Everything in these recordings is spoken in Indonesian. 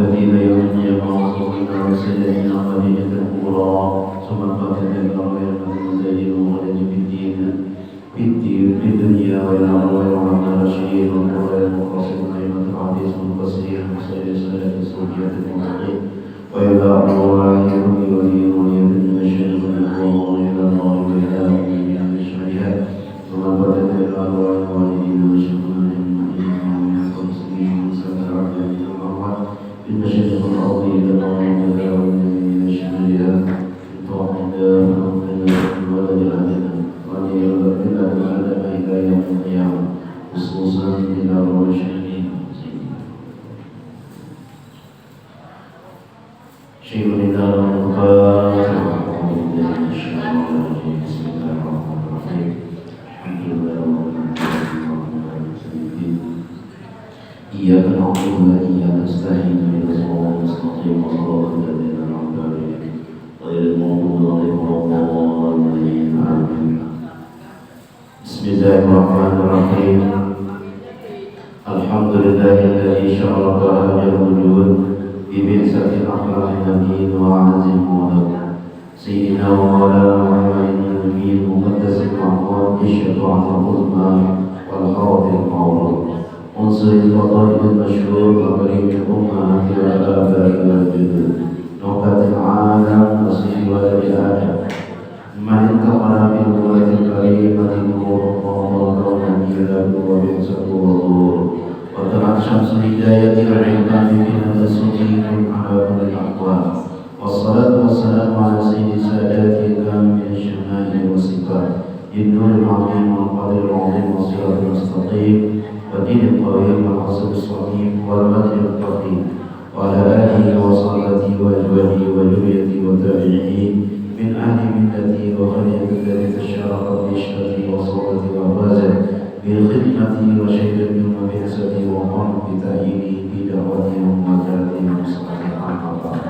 الذين يرجون معصومين وسيدنا خديجة الكبرى ثم الفاتحة الأربعين المزيد وخرج في الدنيا والآخرة وعبد الرشيد والقرآن المقاصد نعمة الحديث المفسرين وسائر سنة الزوجية المتقين وإلى أرواح كل ولي ولي من الشيخ الله إلى الله وإلى من الشريعة ثم الفاتحة إلى أرواح الوالدين والشيخين إن شيخ الأرض إلى الله من الشريعة توحدا ولد العدل وإلى العدل إلى يوم القيامة خصوصا إلى روح الشهيد شيء من الفاتحة بسم الله الرحمن الرحيم الحمد لله رب العالمين إياك نعبد وإياك نستعين اهدنا الصراط المستقيم صراط الذين أنعمت عليهم غير المغضوب عليهم ولا الضالين آمين بسم الله الرحمن الرحيم الحمد لله الذي شرف هذا الوجود ببعثة أخلاق نبي وأعز مولد سيدنا ومولانا محمد النبي المقدس المحمود الشفاعة العظمى والحوض المعروف انصر الفضائل المشهور وكريم الأمهات والآباء والجدود نقطة العالم نصيب ولد آدم من انتقل بالقوة الكريمة نور الله كون ميلاد وبعثة وظهور وطلعت شمس الهداية والعلم بنا الصديق على كل الأحوال والصلاة والسلام على سيد سادات كامل الشمائل والصفات النور العظيم والقدر العظيم والصراط المستقيم والدين القويم والحسب الصميم والمدن القديم وعلى آله وصحبه وأزواجه وذريته وتابعيه من أهل ملته وخليفة التي تشرفت بشرته وصولته وفازت بخدمته وشهد من بعثته وقام بتأييده بدعوته ومكانته ومصلحته عما بعد.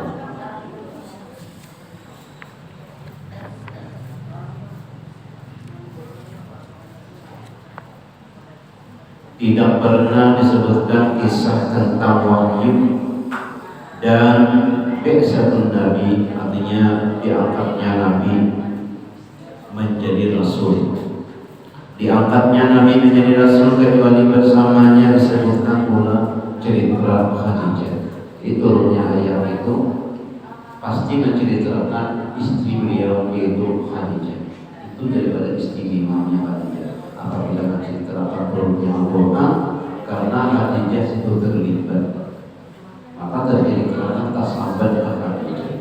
Tidak pernah disebutkan kisah tentang wahyu dan bi'tsatun nabi, artinya diangkatnya nabi menjadi rasul. Diangkatnya nabi menjadi rasul kecuali bersamanya disebutkan pula cerita Khadijah. Turunnya ayat itu pasti menceritakan istri beliau yaitu Khadijah. Itu daripada istimewanya Khadijah. Apabila menceritakan turunnya Al-Quran karena Khadijah itu terlibat, maka terjadi kerana tasabat Khadijah.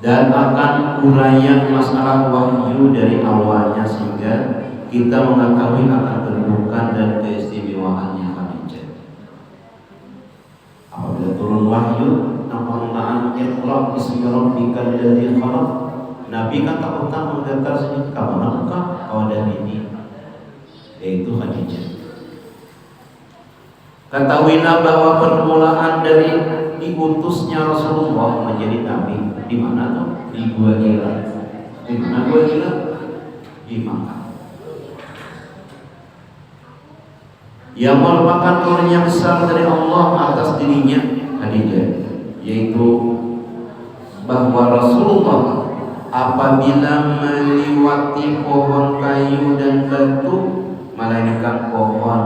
Dan akan uraian masalah wahyu dari awalnya sehingga kita mengetahui akan kedudukan dan keistimewaannya Khadijah. Apabila turun wahyu tentang Iqra bismi rabbikal ladzi khalaq, Nabi kan tak pernah mengatakan saja kamanakah kawadah ini, yaitu Khadijah. Ketahuilah bahwa permulaan dari diutusnya Rasulullah menjadi Nabi di mana tuh? Di Gua Hira. Di mana Gua Hira? Di Makkah. Yang merupakan turunnya besar dari Allah atas dirinya Khadijah, yaitu bahwa Rasulullah apabila melewati pohon kayu dan batu, melainkan pohon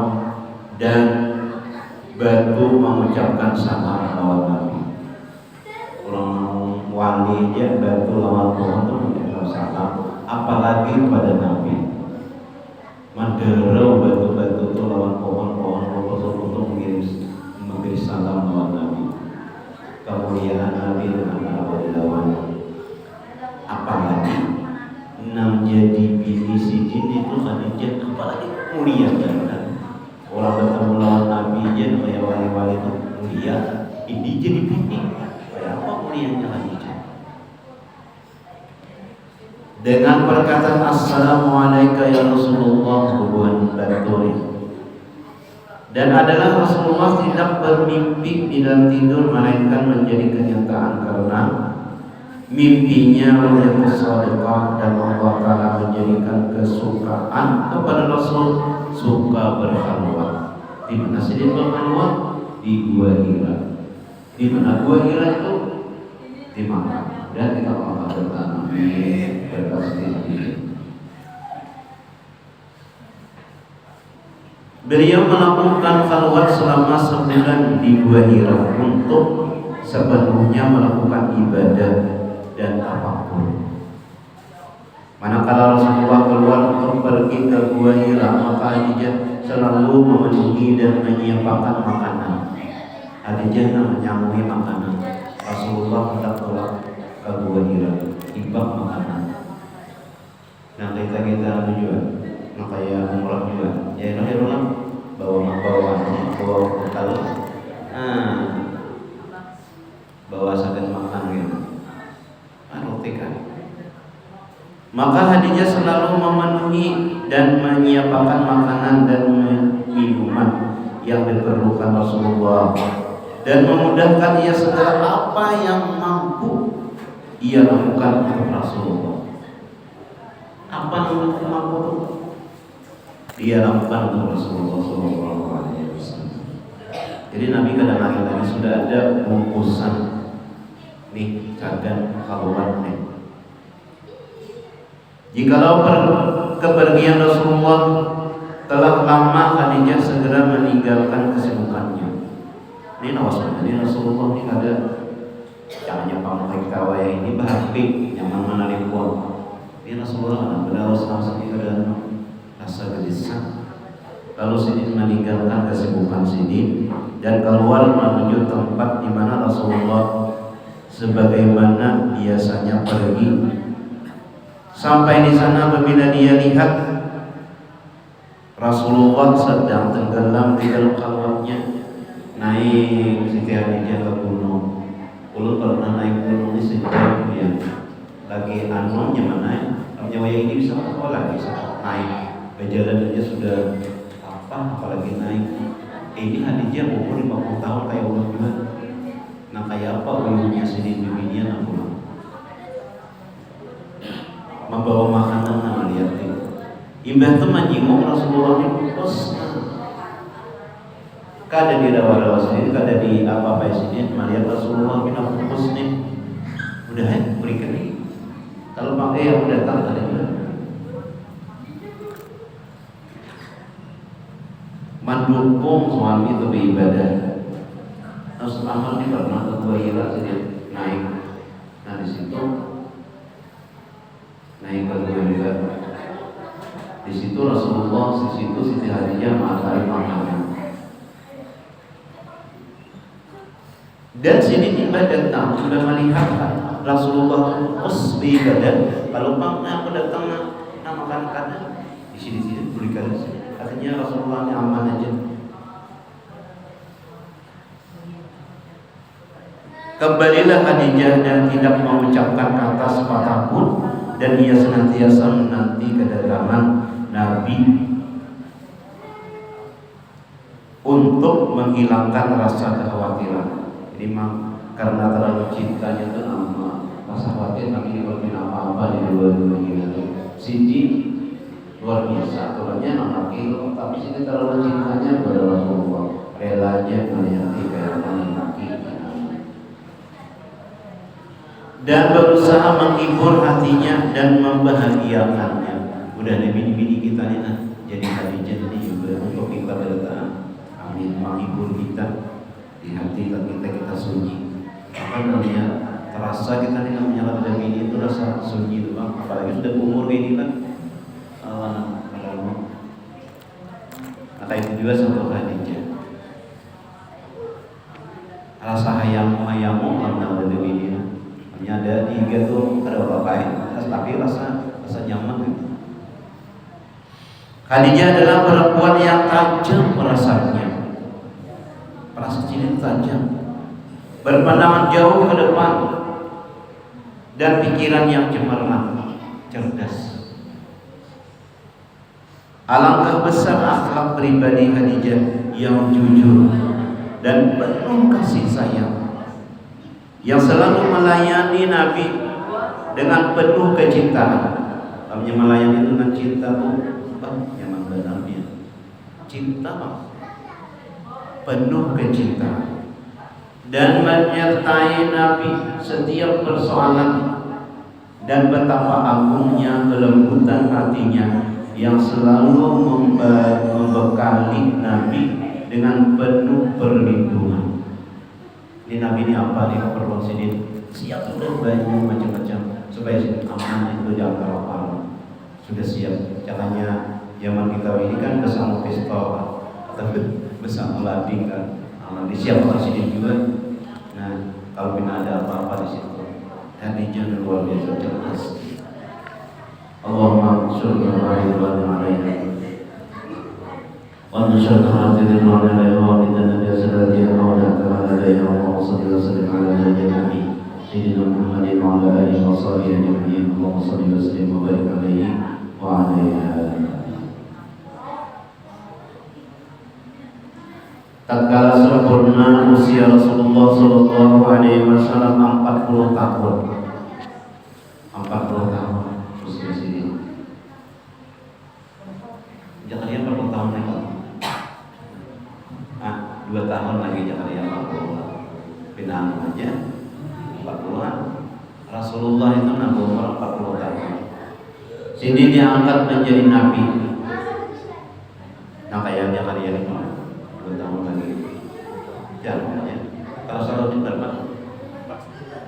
dan batu mengucapkan salam lawan Nabi. Orang wali aja batu lawan pohon itu mengucapkan salam, apalagi pada Nabi. Menderau batu-batu itu lawan pohon-pohon untuk mengirim salam lawan Nabi. Kemuliaan Nabi dengan abadi lawan. Apalagi jadi bini sidin itu Khadijah, apalagi mulia banget. Orang bertemu lawan Nabi aja kayak wali-wali itu mulia, ini jadi bini. Kayak apa mulianya Khadijah? Dengan perkataan Assalamualaikum ya Rasulullah hubungan baturi. Dan adalah Rasulullah tidak bermimpi di dalam tidur, melainkan menjadi kenyataan karena mimpinya ru'yatus shadiqah, dan Allah Ta'ala menjadikan kesukaan kepada Rasul suka berkhalwat. Di mana Sidin keluar? Di Gua Hira. Di mana Gua Hira itu? Di Makkah. Dan kita Makkah bertanam berkasih. Beliau melakukan khalwat selama sebulan di Gua Hira untuk sepenuhnya melakukan ibadah dan tafakur. Manakala Rasulullah keluar untuk pergi ke Gua Hira, maka Khadijah selalu memenuhi dan menyiapkan makanan. Khadijah menyambui makanan. Rasulullah hendak keluar ke Gua Hira, timbang makanan. Nah kita juga, maka ya umrah juga. Ya orang bawa bekal. Bawa sakan makan gitu. Roti kan. Maka Khadijah selalu memenuhi dan menyiapkan makanan dan minuman yang diperlukan Rasulullah dan memudahkan ia segala apa yang mampu ia lakukan untuk Rasulullah. Apa yang mampu dia lakukan untuk Rasulullah SAW. Jadi Nabi kadang-kadang sudah ada bungkusan nih cadan khalwat nih. Jikalau kepergian Rasulullah telah lama, Khadijah segera meninggalkan kesibukannya. Ini nawasnya, ini Rasulullah ini ada jangan pakai kawaya ini bahagi nyaman menarik uang. Ini Rasulullah benar Rasulullah ada rasa gelisah. Lalu Sidin meninggalkan kesibukan Sidin dan keluar menuju tempat di mana Rasulullah sebagaimana biasanya pergi. Sampai di sana apabila dia lihat Rasulullah sedang tenggelam di dalam khalwatnya, naik Siti Khadijah ke gunung. Ulun pernah naik gunung di sejauh yang lagi anomnya mana? Nyawa ini bisa sekolah bisa naik. Berjalan aja sudah apalagi naik. Ini Khadijah umur 50 tahun kayak ulun juga. Nah kayak apa ulunnya sini bibinya nak pulang. Membawa makanan nama lihat ini. Imbah teman jingong Rasulullah ini pos. Kada di rawa-rawa sendiri, kada di apa-apa sini. Melihat Rasulullah kita pos nih. Udah berikan nih. Kalau pakai yang datang tadi mendukung suami itu beribadah. Rasul Amal ini pernah ke Gua Hira sedikit naik. Nah di situ naik ke Gua Hira. Di situ Rasulullah, di situ Siti Khadijah makan makanan. Dan sini datang sudah melihat Rasulullah terus beribadah. Kalau aku datang nak makan makanan di sini berikan. Katanya Rasulullah ini aman aja. Kembalilah Khadijah dan tidak mengucapkan kata sepatah pun, dan ia senantiasa menanti kedatangan Nabi untuk menghilangkan rasa kekhawatiran. Jadi karena terlalu cintanya itu nama rasa khawatir kami diperlukan apa-apa di dua-duanya. Siti luar biasa, aturannya laki, tapi sini terlalu cintanya kepada Rasulullah, relanya melayani kehidupan laki dan berusaha menghibur hatinya dan membahagiakannya. Udah ada bini-bini kita nih, jadi Khadijah ini juga untuk kita berdoa, amin, menghibur kita di hati kita sunyi. Apa namanya terasa kita nih namanya ada bini itu rasa sunyi itu bang, apalagi sudah umur ini kan. Maka itu juga satu Khadijah. Rasa hayam karena ada bini. Hanya ada tiga tuh ada apa-apa, tapi rasa nyaman gitu. Khadijah adalah perempuan yang tajam perasaannya. Perasaan ini tajam, berpandangan jauh ke depan dan pikiran yang cemerlang, cerdas. Alangkah besar akhlak pribadi Khadijah yang jujur dan penuh kasih sayang, yang selalu melayani Nabi dengan penuh kecintaan. Kami melayani dengan cinta tuh yang benarnya cinta, penuh kecintaan dan menyertai Nabi setiap persoalan, dan betapa agungnya kelembutan hatinya yang selalu membekali Nabi dengan penuh perlindungan. Ini Nabi ini apa nih perlu sini siap sudah baju macam-macam supaya aman itu jangan terlalu sudah siap. Caranya zaman kita ini kan bersama pistol atau bersama lading kan, disiapkan sini juga. Nah kalau bila ada apa-apa di situ, hatinya luar biasa cerdas. Allahumma syurga ridwan alaina wa syurga ridwan alaina wa inna bi'azati wa ta'ala alaina wa sallallahu alaihi wa ala nabi sayyidina Muhammadin wa ala alihi wa sahbihi ajma'in. Allahumma shalli wa sallim wa barik alaihi wa ala alihi. Tatkala sempurna usia Rasulullah sallallahu alaihi wasallam 40 tahun. 40 tahun usia sini. Jakaria berapa tahun lagi? 2 tahun lagi Jakaria 40. Pindahan aja 40-an. Rasulullah itu nabi umur 40 tahun. Sini diangkat menjadi nabi. Nah kayak Jakaria ini 2 tahun lagi. Jangan aja. Kalau selalu di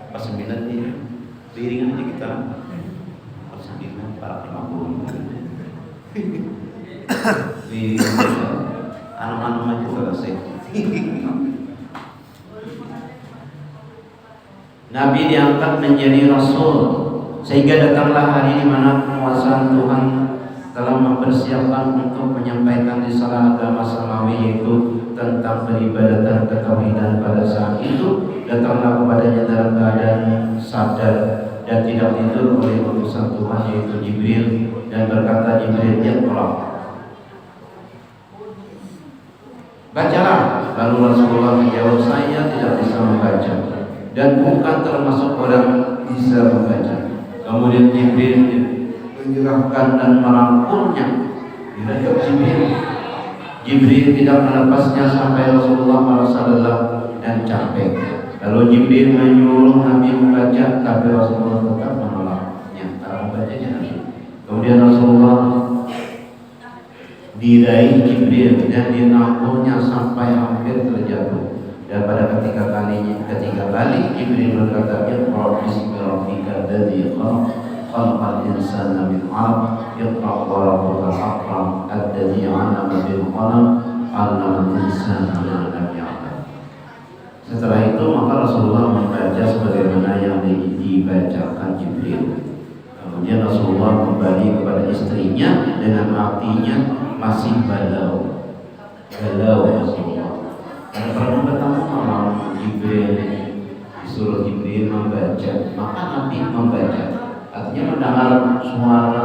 pas 9 ini piringan aja kita pas 9 para 50 di anak-anak aja selesai. Nabi diangkat menjadi Rasul sehingga datanglah hari di mana penguasaan Tuhan telah mempersiapkan untuk menyampaikan risalah agama samawi, yaitu tentang peribadatan ketauhidan. Pada saat itu datanglah kepadanya dalam keadaan sadar dan tidak tidur oleh utusan Tuhan, yaitu Jibril, dan berkata Jibril, "Iqra." Bacalah. Lalu Rasulullah menjawab, "Saya tidak bisa membaca dan bukan termasuk orang bisa membaca." Kemudian Jibril menyerahkan dan merangkulnya. Jibril tidak melepasnya sampai Rasulullah SAW dan capek. Lalu Jibril menyuruh Nabi membaca, tapi Rasulullah tetap menolaknya. Cara membacanya Nabi. Kemudian Rasulullah diraih Jibril dan dirangkulnya sampai hampir terjatuh. Dan pada ketiga kali Jibril berkata, "Iqra bismi rabbikal ladzi khalaq, khalaqal insana min 'alaq, iqra wa rabbukal akram, alladzi 'allama bil qalam, 'allamal insana ma lam ya'lam." Setelah itu maka Rasulullah membaca sebagaimana yang dibacakan Jibril. Kemudian Rasulullah kembali kepada istrinya dengan hatinya masih galau Rasulullah. Karena pernah bertemu malam Jibril, disuruh Jibril membaca, maka Nabi membaca. Artinya mendengar suara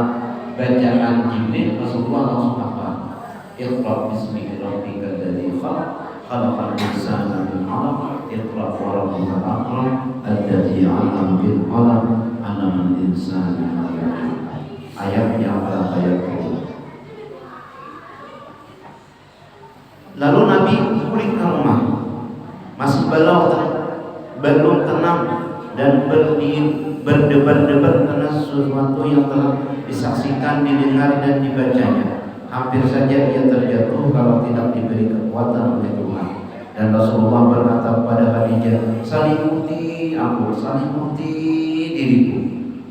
bacaan Jibril, Rasulullah langsung apa? Iqra bismi rabbikal ladzi khalaq, khalaqal insana min 'alaq, iqra wa rabbukal akram, alladzi 'allama bil qalam, 'allamal insana ma lam ya'lam. Ayatnya adalah ayat itu. Lalu Nabi pulang ke rumah, masih belum tenang dan berdebar-debar karena sesuatu yang telah disaksikan, didengar dan dibacanya. Hampir saja ia terjatuh kalau tidak diberi kekuatan oleh Tuhan. Dan Rasulullah berkata kepada Khadijah, "Selimuti aku, selimuti diriku."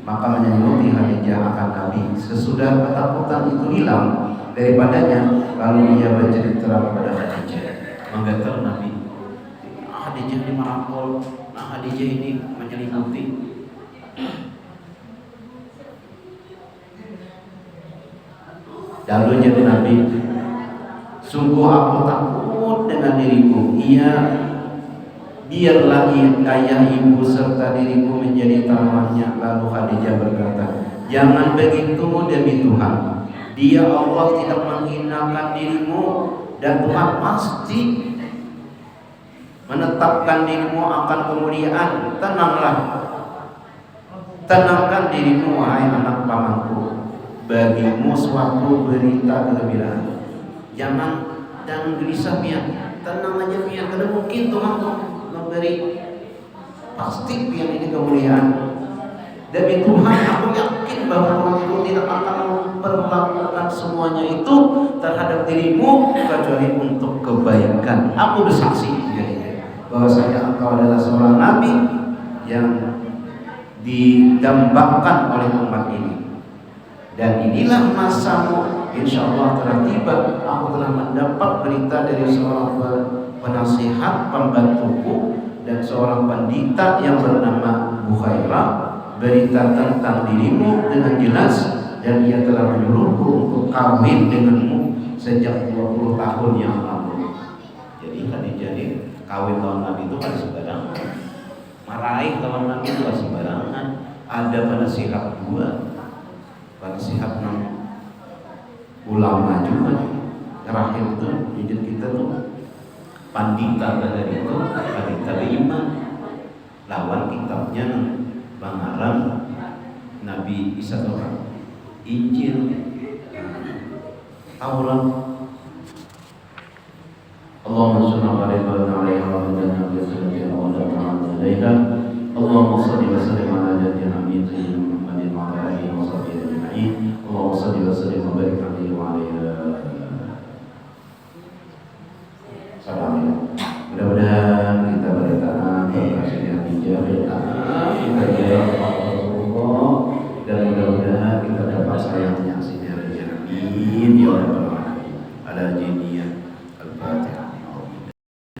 Maka menyelimuti Khadijah akan Nabi. Sesudah ketakutan itu hilang daripadanya, lalu ia bercerita kepada Khadijah. Menggetar Nabi, Khadijah ini merangkul, Khadijah ini menyelimuti. Lalu jadi Nabi, "Sungguh aku takut dengan diriku. Biarlah ayah ibu serta diriku menjadi tamannya." Lalu Khadijah berkata, "Jangan begitu demi Tuhan. Dia Allah tidak menghinakan dirimu, dan Tuhan pasti menetapkan dirimu akan kemuliaan. Tenanglah, tenangkan dirimu wahai anak pamanku. Bagimu suatu berita kegembiraan. Jangan gelisah pian. tenang aja pian, karena mungkin Tuhan tuh memberi pasti pian ini kemuliaan. Demi Tuhan, aku yakin bahwa Tuhan itu tidak akan memperlakukan semuanya itu terhadap dirimu kecuali untuk kebaikan. Aku bersaksi bahwasanya engkau adalah seorang nabi yang didambakan oleh umat ini. Dan inilah masamu, insya Allah telah tiba. Aku telah mendapat berita dari seorang penasihat pembantuku dan seorang pendeta yang bernama Bukhairah, berita tentang dirimu dengan jelas, dan ia telah menyuruhku untuk kawin denganmu sejak 20 tahun yang lalu. Jadi Khadijah ini kawin lawan Nabi itu kan sembarangan, marahi lawan Nabi itu sembarangan. Ada penasihat dua, penasihat ulama juga. Terakhir itu hijab kita tuh pandita dari itu, pandita beriman, lawan kitabnya Bangaran Nabi Isa Tuhan, Injil, Taurat. Allahumma shalli ala Muhammad wa ala ali Muhammad. Allahumma shalli wa sallim ala nabiyyina Muhammadin wa ala alihi wa sahbihi ajma'in. Allahumma shalli wa sallim wa barik alaihi wa ala. Mudah-mudahan kita berdoa kepada Khadijah